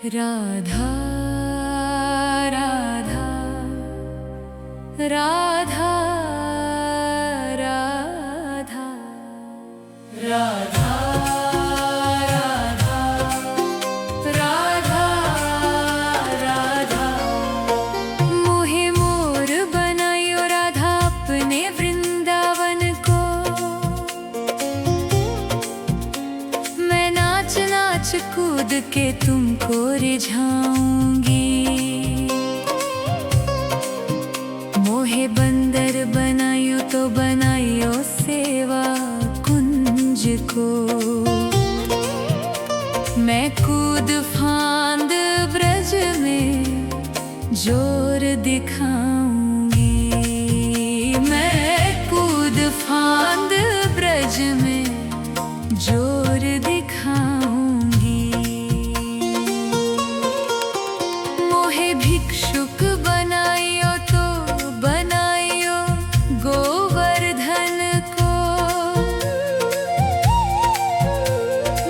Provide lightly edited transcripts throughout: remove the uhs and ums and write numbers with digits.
राधा राधा राधा राधा राधा राधा राधा मोहे मोर बनायो राधा अपने वृंदावन को। मैं नाच नाच कूद के तुमको रिझाऊंगी। मोहे बंदर बनायो तो बनायो सेवा कुंज को। मैं कूद फांद ब्रज में जोर दिखाऊंगी। मैं कूद फांद ब्रज में जोर दिखाऊंगी। मोहे भिक्षुक बनायो तो बनायो गोवर्धन को।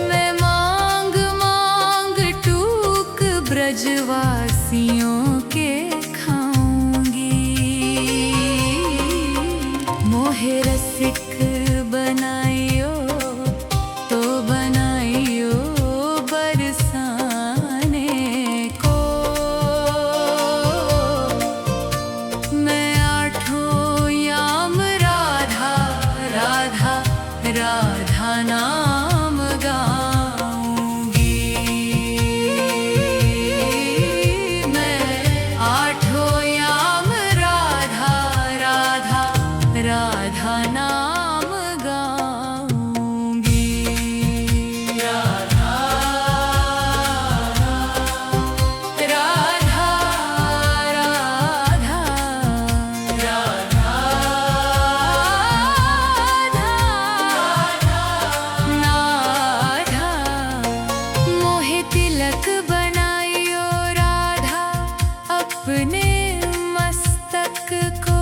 मैं मांग मांग टूक ब्रजवासियों के खाऊंगी। मोहे रसिक बनायो तो बनायो बरसाने को। मैं आठों याम राधा राधा राधा नाम गाऊंगी। मैं आठों याम राधा राधा राधा नाम गाऊंगी। राधा राधा राधा राधा राधा। मोहे तिलक बनायो राधा अपने मस्तक को।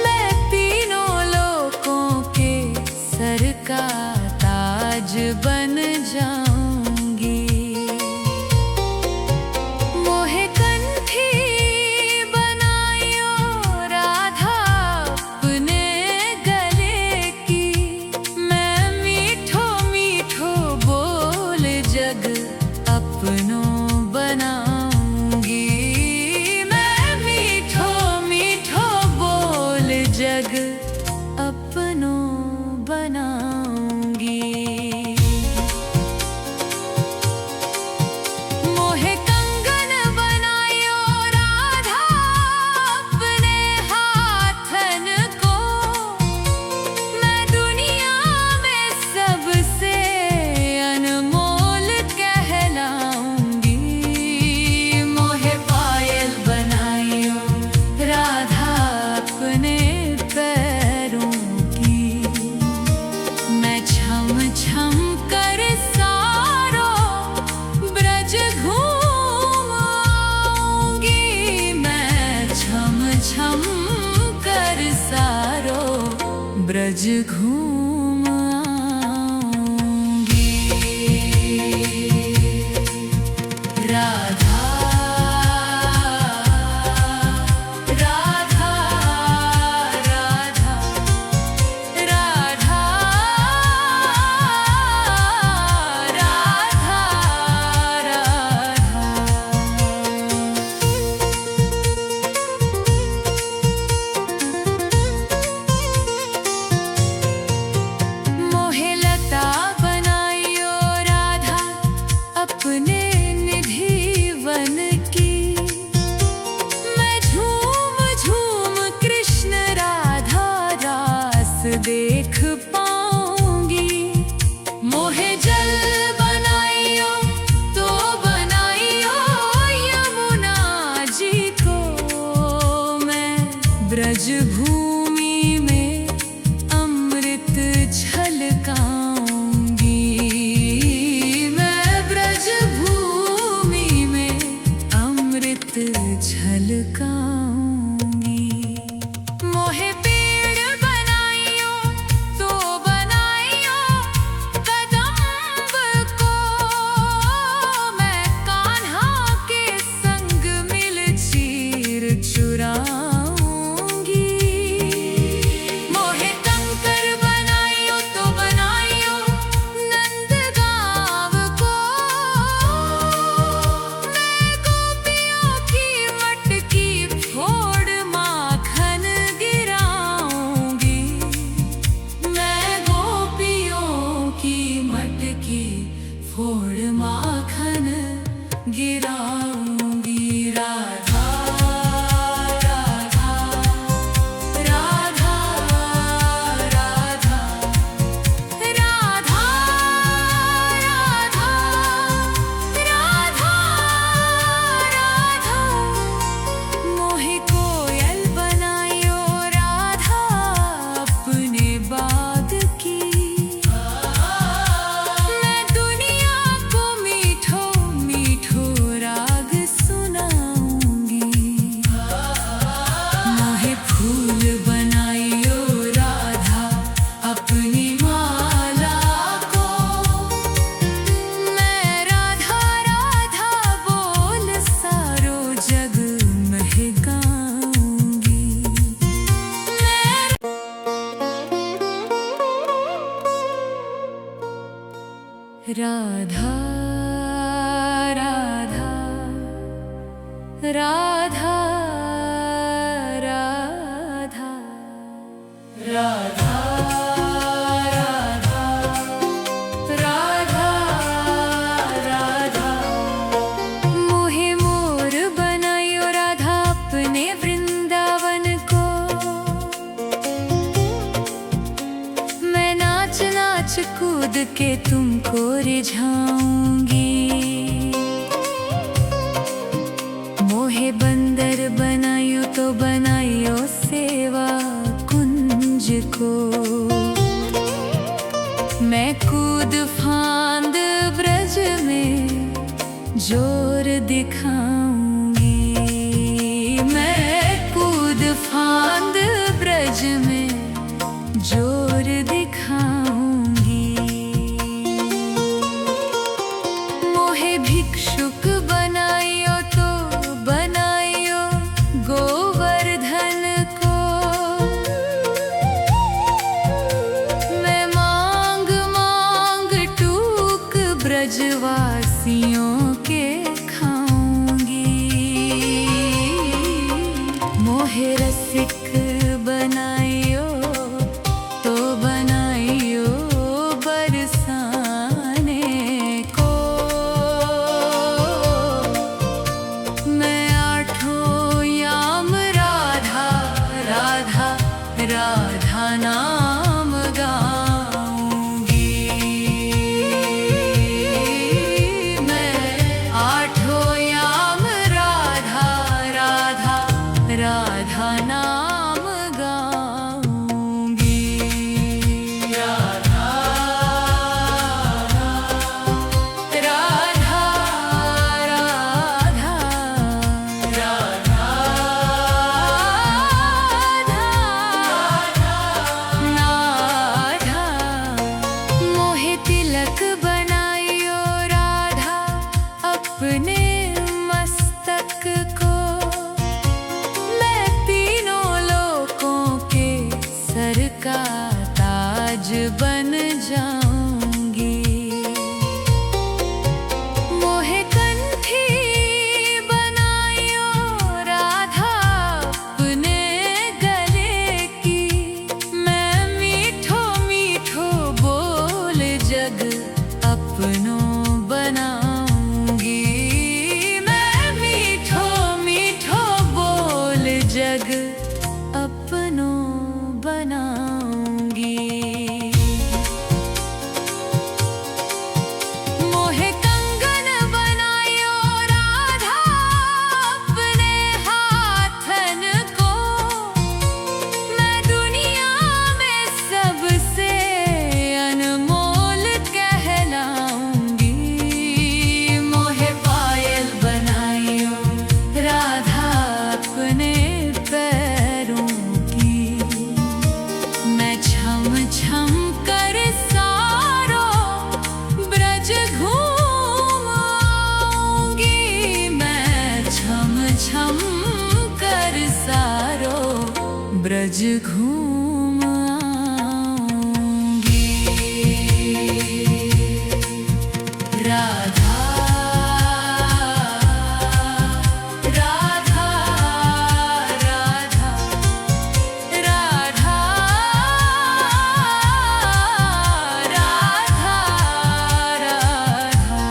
मैं तीनों लोकों के सर का ताज बन जाऊंगी। मोहे कंठी बनायो राधा अपने गले की। मैं मीठो मीठो बोल जग अपनों बनाऊंगी। मैं मीठो मीठो बोल जग अपनों बनाऊंगी। मोहे कंगन बनायो राधा अपने हाथन को। मैं दुनिया में सबसे अनमोल कहलाऊंगी। मोहे पायल बनायो राधा अपने पैरों की। मैं छम छम कर सारो ब्रज घूम आऊंगी। मैं छम छम कर सारो ब्रज घूम आऊंगी। राधा राधा राधा राधा राधा राधा। मोहे लता बनायो राधा अपने निधि वन की। मैं झूम झूम कृष्ण राधा रास देख पाऊंगी। मोहे जल बनायो तो बनायो यमुना जी को। मैं ब्रज भूमि में अमृत छलकाऊंगी। मैं ब्रज भूमि में अमृत छलकाऊंगी। मोहे पेड़ बनायो तो राधा राधा राधा राधा राधा राधा राधा मोहे मोर बनायो राधा अपने वृंदावन को। मैं नाच नाच कूद के तुमको रिझाऊंगी। मोहे बंदर बनायो तो बनायो सेवा कुंज को। मैं कूद फांद ब्रज में जोर दिखाऊंगी। मैं कूद फांद ब्रज में जोर दिखाऊंगी। मोहे भिक्षुक बनायो तो बनायो गोवर्धन को। मैं मांग मांग टूक ब्रजवासियों के खाऊंगी। मोहे रसिक बनायो तो बनायो बरसाने को। मैं आठों याम राधा राधा राधा नाम गाऊंगी। मैं आठों याम राधा राधा राधा नाम गाऊंगी। राधा राधा राधा राधा राधा मोहे तिलक बनायो राधा अपने मस्तक को। मैं तीनों लोकों के सर का ताज बन जाऊंगी। मोहे कंठी बनायो राधा अपने गले की। मैं मीठो मीठो बोल जग अपनों बनाऊंगी। मैं मीठो मीठो बोल जग अपनों बनाऊंगी। मोहे कंगन बनायो राधा अपने हाथन को। मैं दुनिया में सबसे अनमोल कहलाऊंगी। मोहे पायल बनायो राधा अपने पैरों की। मैं छम छम कर सारो ब्रज घूम आऊंगी। मैं छम छम कर सारो ब्रज घूम आऊंगी। राधा राधा राधा राधा राधा राधा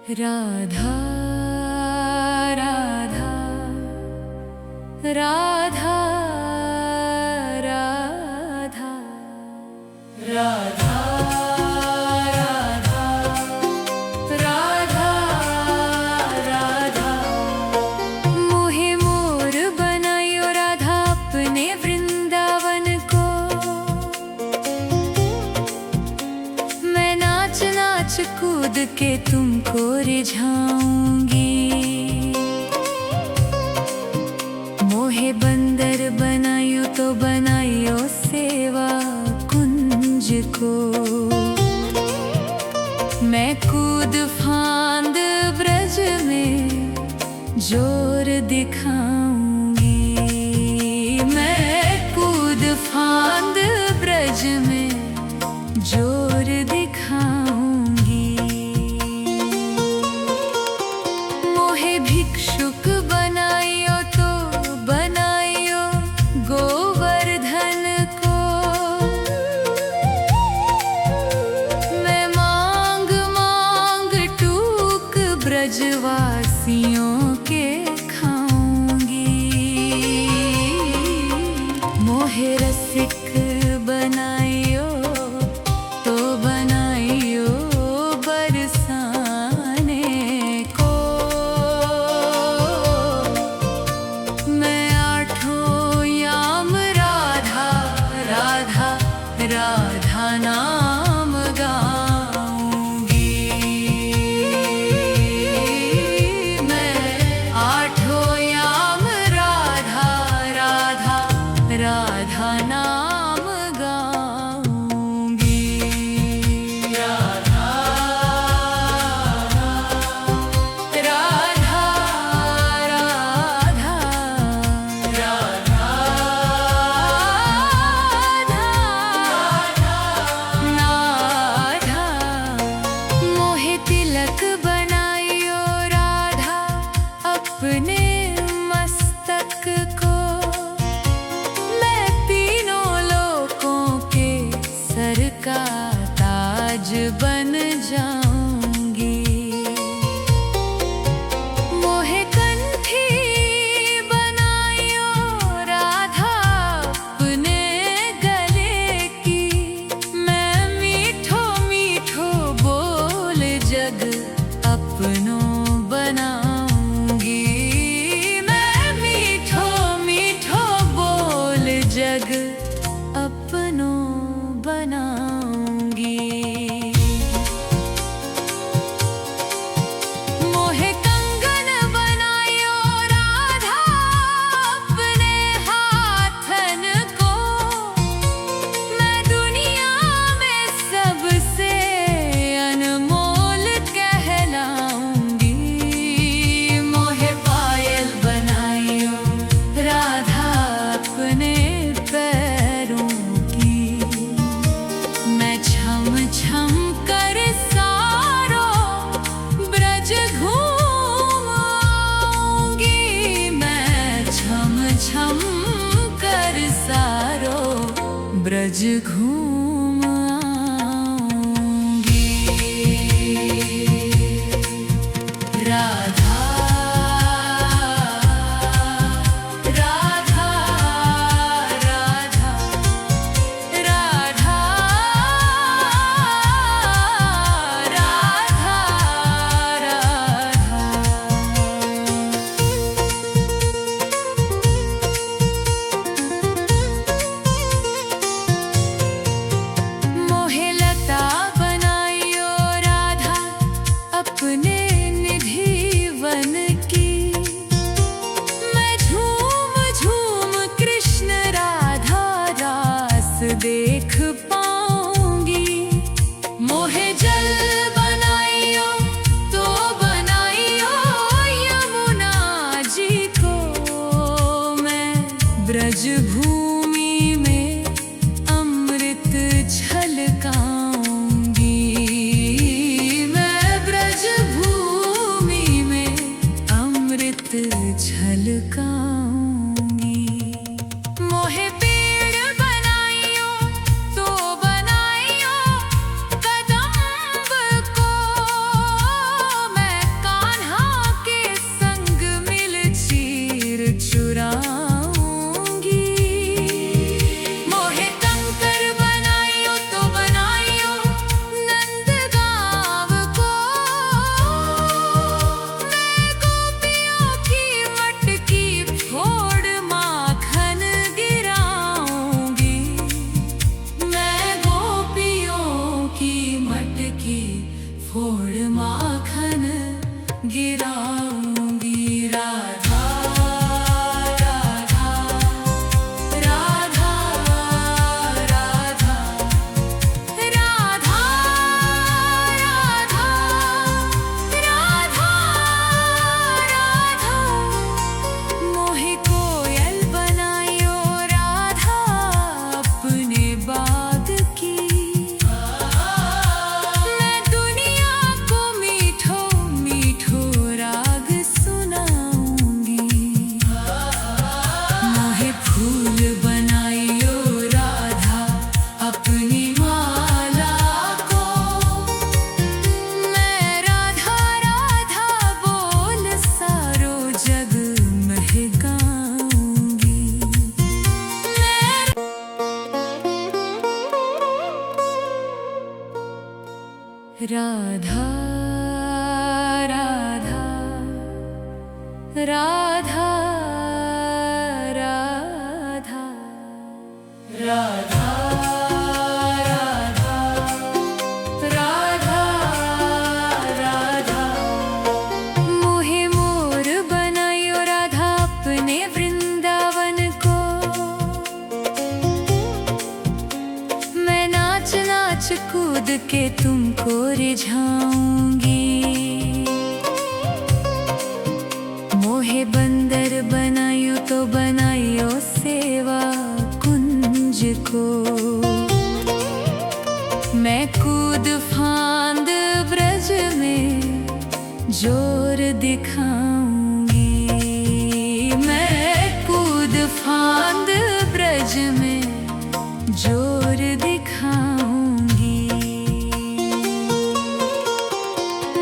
राधा राधा राधा राधा राधा राधा राधा मोहे मोर बनायो राधा अपने वृंदावन को। मैं नाच नाच कूद के तुमको रिझाऊंगी। मोहे बंदर बनायो तो बनायो सेवा कुंज को। मैं कूद फांद ब्रज में जोर दिखाऊंगी। मैं कूद फांद ब्रज में जोर दिखाऊंगी। मोहे भिक्षुक बनायो तो बनायो गोवर्धन को। मैं मांग मांग टूक ब्रजवासियों के खाऊंगी। मोहे रसिक बनायो तो बनायो बरसाने को। मैं आठों याम राधा राधा राधा नाम गाऊंगी। मैं आठों याम राधा राधा राधा नाम गाऊंगी। राधा राधा राधा राधा नाधा। मोहे तिलक बनायो राधा अपने मस्तक को। मैं तीनों लोकों के सर का ताज बन जाऊंगी। मोहे कंठी बनायो राधा अपने गले की। मैं मीठो मीठो बोल जग अपनों बनाऊंगी। मैं मीठो मीठो बोल जग अपनों बनाऊंगी। मोहे कंगन बनायो राधा अपने हाथन को। मैं दुनिया में सबसे अनमोल कहलाऊंगी। मोहे पायल बनायो राधा अपने पैरों की। मैं छम छम कर सारो ब्रज घूम आऊंगी। मैं छम छम कर सारो ब्रज घूम आऊंगी। राधा राधा राधा राधा राधा राधा। मोहे लता बनायो राधा अपने निधि वन की। मैं झूम झूम कृष्ण राधा रास देख पाऊंगी। मोहे जल बनायो तो बनायो यमुना जी को। मैं ब्रज भूमि में अमृत छलकाऊंगी। मैं ब्रज भूमि गिराऊंगी। राधा राधा राधा राधा राधा राधा राधा राधा मोहे कोयल बनायो राधा अपने बाग की। मैं दुनिया को मीठो मीठो राग सुनाऊंगी। मोहे फूल बनायो राधा अपनी माला को। मैं राधा राधा बोल सारो जग महकाऊंगी। राधा राधा राधा राधा राधा राधा राधा मोहे मोर बनायो राधा अपने वृंदावन को। मैं नाच नाच कूद के तुमको रिझाऊंगी। मोहे बंदर बनायो तो बनायो सेवा कुंज को। मैं कूद फांद ब्रज में जोर दिखाऊंगी। मैं कूद फांद ब्रज में जोर दिखाऊंगी।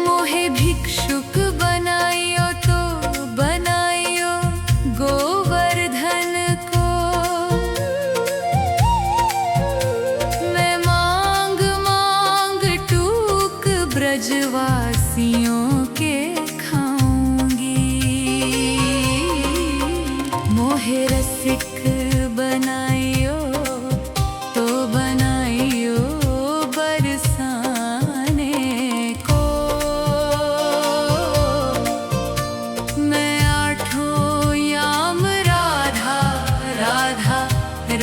मोहे भिक्षुक बनायो तो बनायो गोवर्धन को। मैं मांग मांग टूक ब्रजवासियों के खाऊंगी। मोहे रसिक बनायो तो बनायो बरसाने को। मैं आठों याम राधा राधा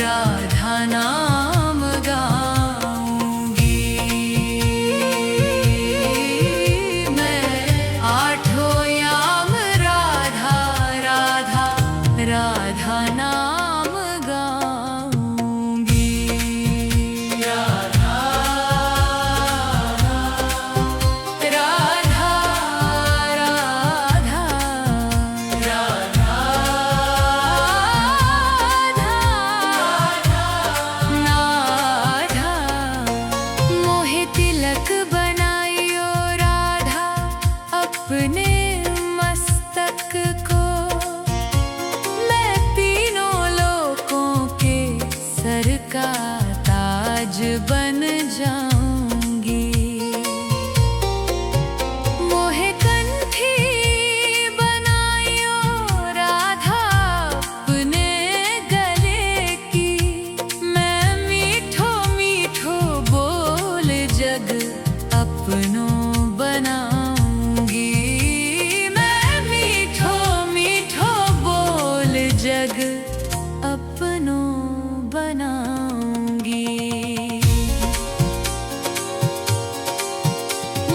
राधा नाम गाऊंगी। मैं आठों याम राधा राधा राधा नाम गाऊंगी। राधा राधा राधा राधा राधा मोहे तिलक बनायो राधा अपने मस्तक को। मैं तीनों लोकों के सर का ताज बन जाऊंगी। मोहे कंठी बनायो राधा अपने गले की। मैं मीठो मीठो बोल जग अपनों बनाऊंगी। मैं मीठो मीठो बोल जग अपनों बनाऊंगी।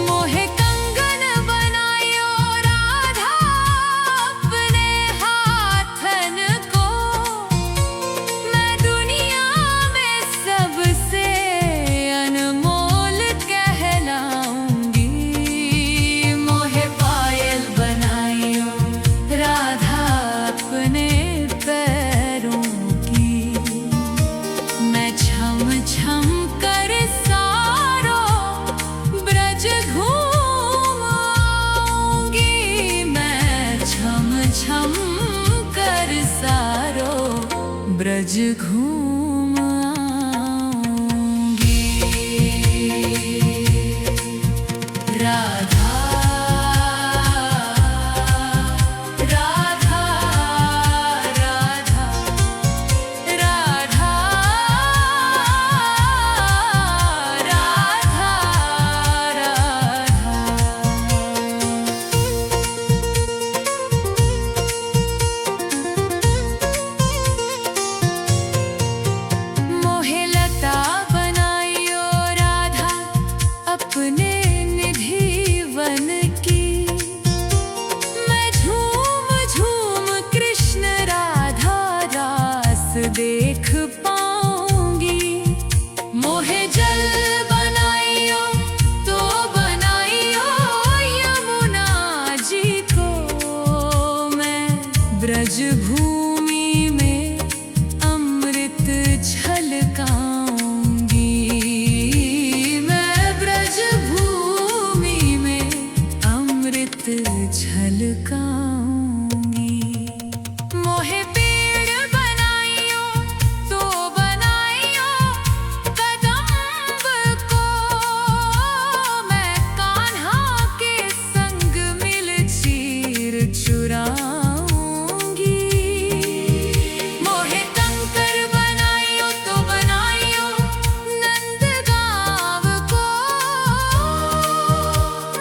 मोहे कंगन बनायो राधा अपने हाथन को। मैं दुनिया में सबसे अनमोल कहलाऊंगी। मोहे पायल बनायो राधा अपने पैरों की। मैं छम छम कर सारो ब्रज घूम आऊंगी। मैं छम छम कर सारो ब्रज घूम आऊंगी। राधा राधा राधा राधा राधा राधा ब्रज भूमि में अमृत छलकाऊंगी। मैं ब्रज भूमि में अमृत छलकाऊंगी। मोहे पेड़ बनाइयो तो बनाइयो कदम्ब को, मैं कान्हा के संग मिल चीर चुराऊंगी। मोहे कंकर बनाइयो तो बनाइयो नंदगांव को,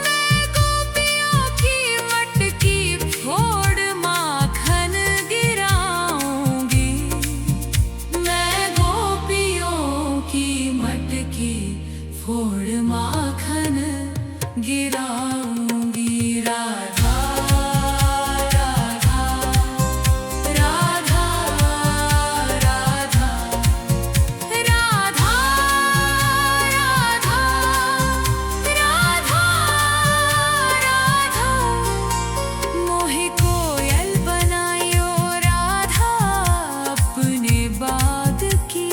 मैं गोपियों की मटकी फोड़ माखन गिराऊंगी। मैं गोपियों की मटकी फोड़ माखन गिराऊंगी। राधा राधा राधा राधा राधा राधा राधा राधा। मोहे कोयल बनाइयो राधा अपने बाग की,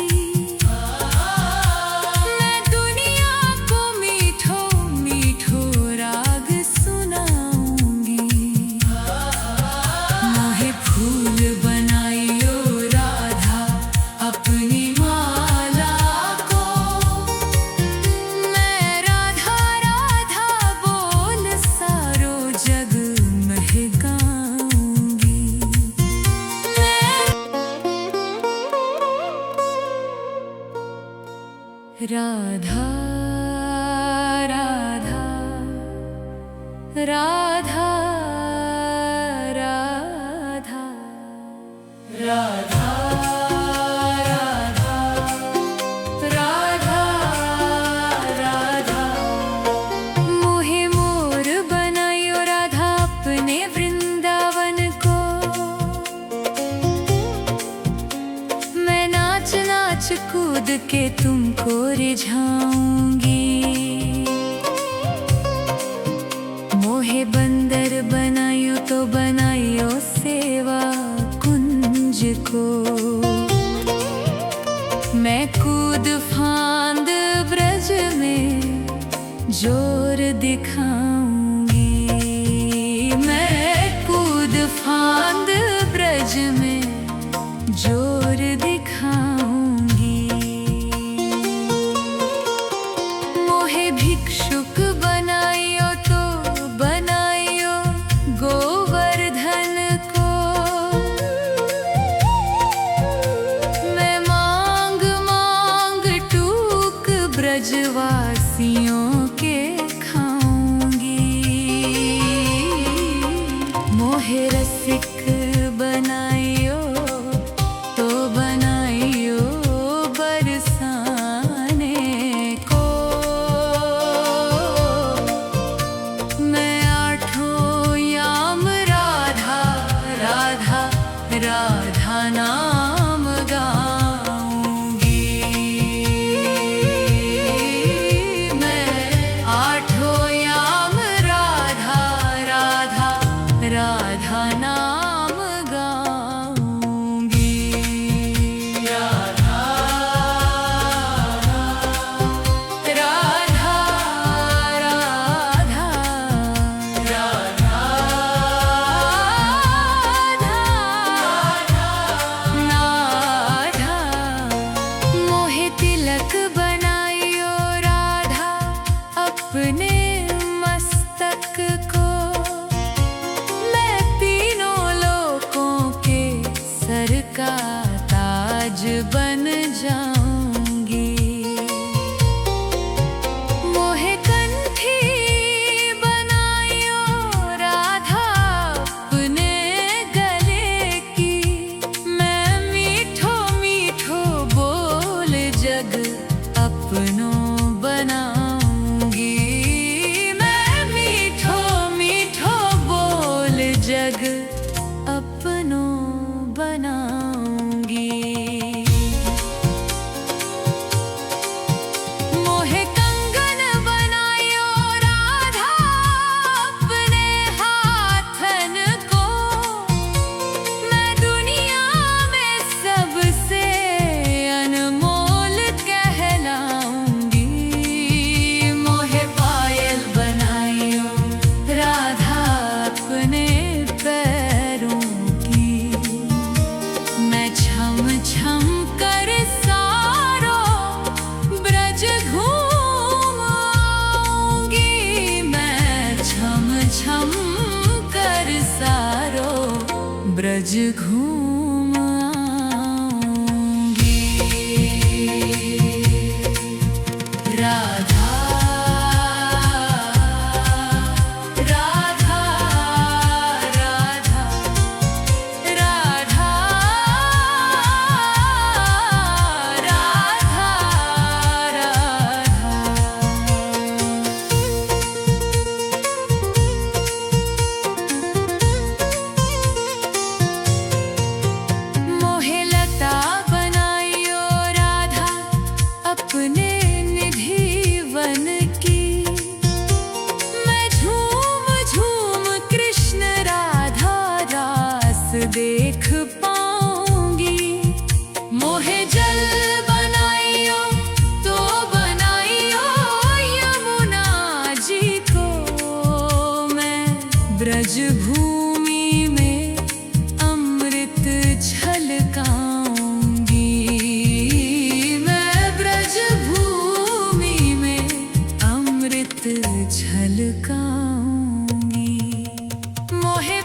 मैं दुनिया को मीठो मीठो राग सुनाऊंगी। मोहे फूल बनाइयो राधा अपनी माला को, मैं राधा राधा बोल सारो जग महकाऊंगी। राधा राधा राधा राधा राधा राधा राधा। मोहे मोर बनाइयो राधा अपने वृंदावन को, मैं नाच नाच कूद के तुमको रिझाऊंगी। मोहे बंदर बनाइयो तो बनाइयो सेवा कुंज को, मैं कूद फांद ब्रज में जोर दिखाऊंगी। मैं कूद फांद ब्रज में जोर दिखाऊंगी। मोहे भिक्षुक बनाइयो तो बनाइयो गोवर्धन को, मैं मांग मांग टूक ब्रजवासियों के खाऊंगी। मोहे रसिक बनाइयो ब्रज घूम आऊंगी। राधा राधा राधा राधा देख पाऊंगी। मोहे जल बनाइयो तो बनाइयो यमुना जी को, मैं ब्रज भूमि में अमृत छलकाऊंगी। मैं ब्रज भूमि में अमृत छलकाऊंगी। मोहे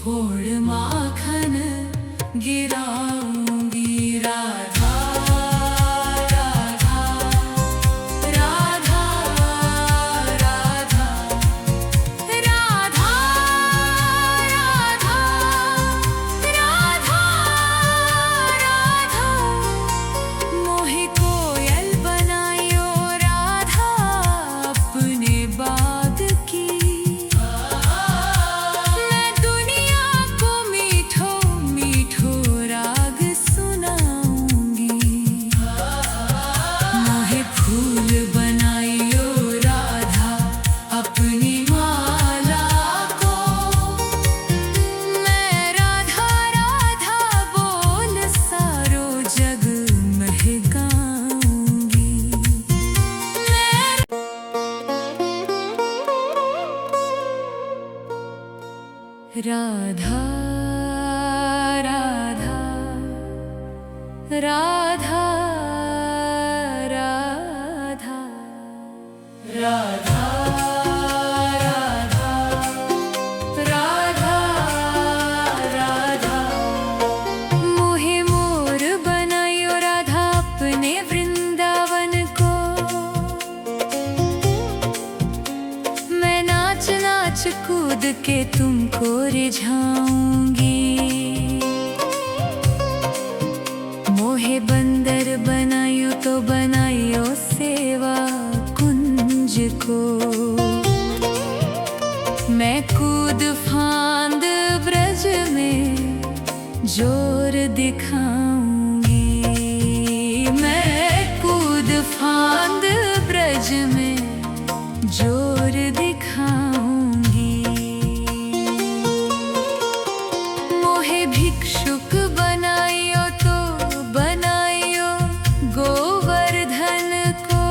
फोड़ माखन गिराऊंगी। राधा राधा राधा राधा राधा राधा राधा मोहे कोयल बनाइयो राधा अपने बाग की। राधा राधा राधा राधा राधा राधा राधा मोहे मोर बनाइयो राधा अपने वृंदावन को। मैं नाच नाच कूद के तुमको रिझाऊंगी। मोहे बंदर बनाइयो तो बनाइयो सेवा कुंज को। मैं कूद फांद ब्रज में जोर दिखाऊंगी। मैं कूद फांद ब्रज में जोर दिखाऊंगी। मोहे भिक्षुक बनाइयो तो बनाइयो गोवर्धन को।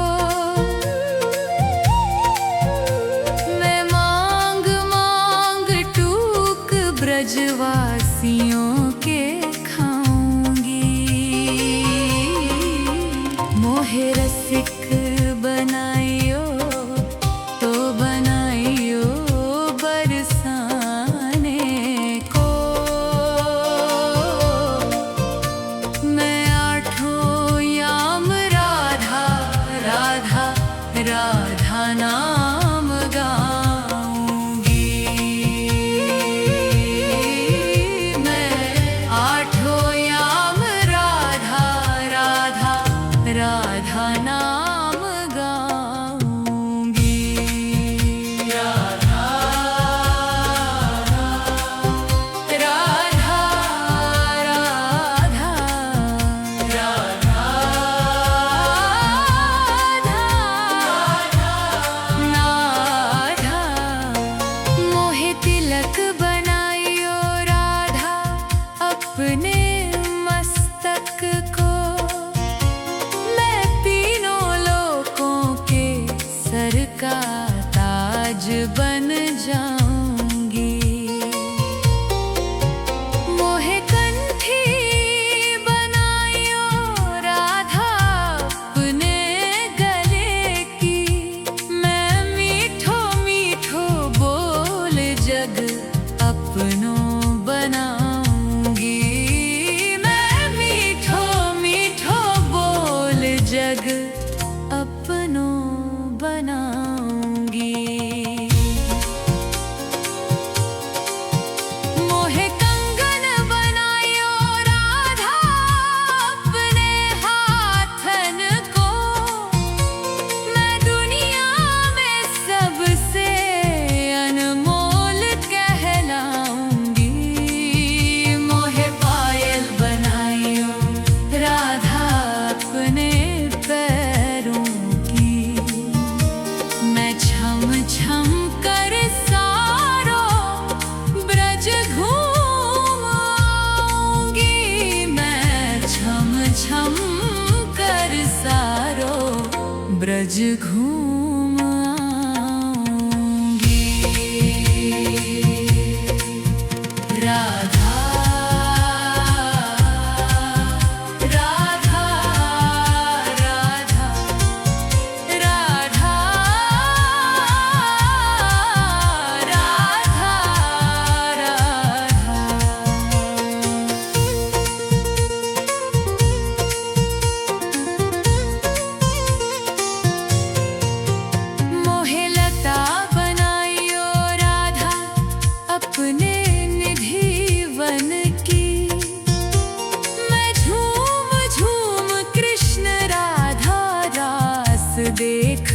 मैं मांग मांग टूक ब्रजवासियों के खाऊंगी। मोहे रसिक बनाइयो तो बनाइयो बरसाने को। मैं आठों याम राधा राधा राधा नाम गाऊंगी। मैं आठों याम राधा राधा राधा नाम गाऊंगी। राधा राधा राधा राधा राधा बन जाऊंगी। मोहे कंठी बनाइयो राधा अपने गले की, मैं मीठो मीठो बोल जग अपनों बनाऊंगी। मैं मीठो मीठो बोल जग अपनों बनाऊंगी। मोहे कंगन बनाइयो राधा अपने हाथन को, मैं दुनिया में सबसे अनमोल कहलाऊंगी। मोहे पायल बनाइयो राधा अपने पैरों की, मैं छम छम कर सारो ब्रज घूम आऊंगी। मैं छम छम कर सारो ब्रज घूम आऊंगी। राधा राधा राधा राधा राधा राधा। मोहे लता बनाइयो राधा अपने निधि वन की, मैं झूम झूम कृष्ण राधा रास देख